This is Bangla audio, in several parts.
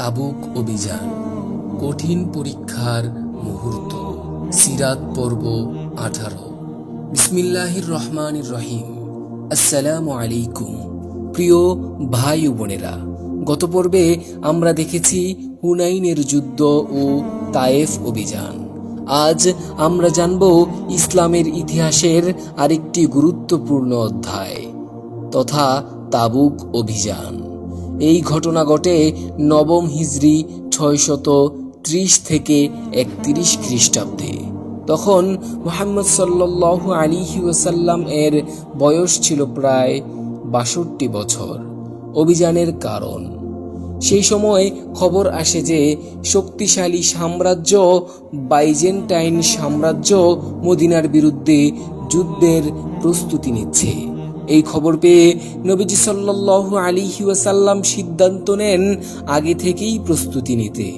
তাবুক অভিযান, কঠিন পরীক্ষার মুহূর্ত। সিরাত পর্ব 18। বিসমিল্লাহির রহমানির রহিম। আসসালামু আলাইকুম প্রিয় ভাই ও বোনেরা, গত পর্বে আমরা দেখেছি হুনাইনের যুদ্ধ ও তায়েফ অভিযান। আজ আমরা জানব ইসলামের ইতিহাসের আরেকটি গুরুত্বপূর্ণ অধ্যায় তথা তাবুক অভিযান। এই ঘটনা ঘটে নবম হিজরি 630 থেকে 31 খ্রিস্টাব্দে। তখন মুহাম্মদ সাল্লাল্লাহু আলাইহি ওয়াসাল্লাম এর বয়স ছিল প্রায় 62 বছর। অভিযানের কারণ, সেই সময় খবর আসে যে শক্তিশালী সাম্রাজ্য বাইজেন্টাইন সাম্রাজ্য মদিনার বিরুদ্ধে যুদ্ধের প্রস্তুতি নিচ্ছে। এই খবর পেয়ে নবীজি সাল্লাল্লাহু আলাইহি ওয়াসাল্লাম সিদ্ধান্ত নেন আগে থেকেই প্রস্তুতি নিতে।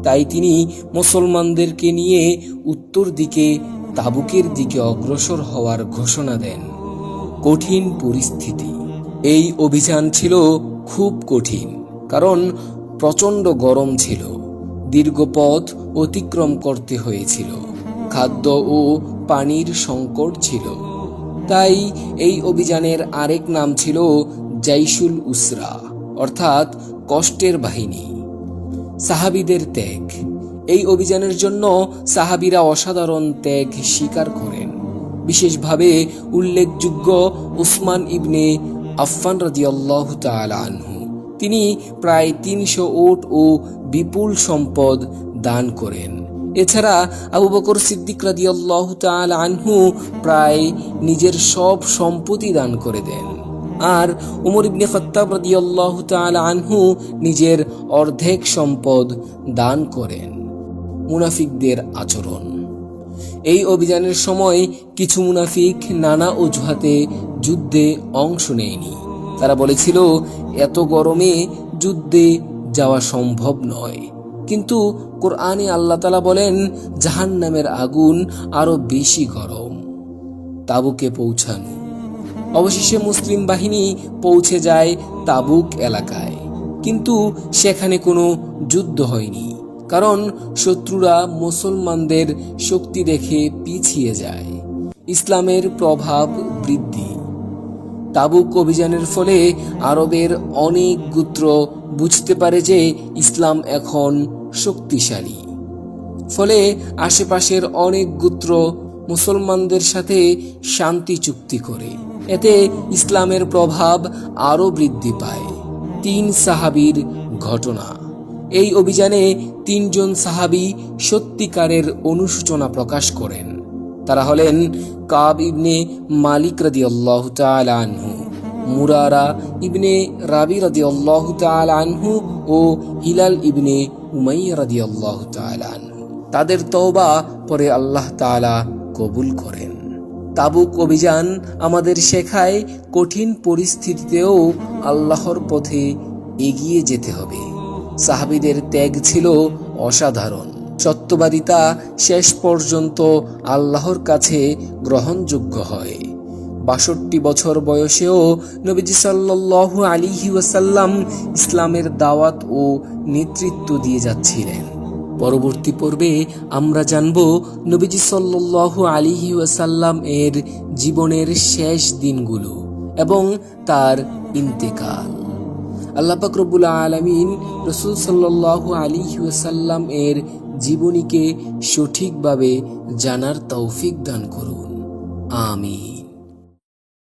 তাই তিনি মুসলমানদেরকে নিয়ে উত্তর দিকে তাবুকের দিকে অগ্রসর হওয়ার ঘোষণা দেন। কঠিন পরিস্থিতি। এই অভিযান ছিল খুব কঠিন, কারণ প্রচণ্ড গরম ছিল, দীর্ঘ পথ অতিক্রম করতে হয়েছিল, খাদ্য ও পানির সংকট ছিল। তাই এই অভিযানের আরেক নাম ছিল জাইশুল উসরা, অর্থাৎ কষ্টের বাহিনী। সাহাবীদের ত্যাগ। এই অভিযানের জন্য সাহাবীরা অসাধারণ ত্যাগ স্বীকার করেন। বিশেষভাবে উল্লেখযোগ্য উসমান ইবনে আফফান রাদিয়াল্লাহু তাআলা আনহু। তিনি প্রায় 300 উট ও বিপুল সম্পদ দান করেন। এছাড়া আবু বকর সিদ্দিক রাদিয়াল্লাহু তাআলা আনহু প্রায় নিজের সব সম্পত্তি দান করে দেন। আর উমর ইবনে খাত্তাব রাদিয়াল্লাহু তাআলা আনহু নিজের অর্ধেক সম্পদ দান করেন। মুনাফিকদের আচরণ। এই অভিযানের সময় কিছু মুনাফিক নানা অজুহাতে যুদ্ধে অংশ নেয়নি। তারা বলেছিল, এত গরমে যুদ্ধে যাওয়া সম্ভব নয়। কিন্তু কোরআনে আল্লাহ তাআলা বলেন, জাহান্নামের আগুন আরো বেশি গরম। তাবুকে পৌঁছানো। অবশেষে মুসলিম বাহিনী পৌঁছে যায় তাবুক এলাকায়, কিন্তু সেখানে কোনো যুদ্ধ হয়নি, কারণ শত্রুরা মুসলমানদের শক্তি দেখে পিছিয়ে যায়। ইসলামের প্রভাব বৃদ্ধি। তাবুক অভিযানের ফলে আরবের অনেক গোত্র বুঝতে পারে যে ইসলাম এখন শক্তিশালী। ফলে আশেপাশের অনেক গোত্র মুসলমানদের সাথে শান্তি চুক্তি করে। এতে ইসলামের প্রভাব আরো বৃদ্ধি পায়। 3 সাহাবীর ঘটনা। এই অভিযানে 3 জন সাহাবী সত্যিকারের অনুশোচনা প্রকাশ করেন। তারা হলেন কাব ইবনে মালিক রাদিয়াল্লাহু তাআলা আনহু, মুরারা ইবনে রাবি রাদিয়াল্লাহু তাআলা আনহু ও হিলাল ইবনে উমাইয়া রাদিয়াল্লাহু তাআলা আনহু। তাদের তওবা পরে আল্লাহ তাআলা কবুল করেন। তাবুক অভিযান আমাদের শেখায় কঠিন পরিস্থিতিতেও আল্লাহর পথে এগিয়ে যেতে হবে। সাহাবীদের ত্যাগ ছিল অসাধারণ। সত্যবাদিতা শেষ পর্যন্ত আল্লাহর কাছে গ্রহণযোগ্য হয়। 62 বছর বয়সেও নবীজি সাল্লাল্লাহু আলাইহি ওয়াসাল্লাম ইসলামের দাওয়াত ও নেতৃত্ব দিয়ে যাচ্ছিলেন। পরবর্তী পর্বে আমরা জানব নবীজি সাল্লাল্লাহু আলাইহি ওয়াসাল্লাম এর জীবনের শেষ দিনগুলো এবং তার ইন্তেকাল। আল্লাহ পাক রব্বুল আলামিন রাসূল সাল্লাল্লাহু আলাইহি ওয়াসাল্লাম এর জীবনীকে সঠিকভাবে জানার তৌফিক দান করুন। আমিন।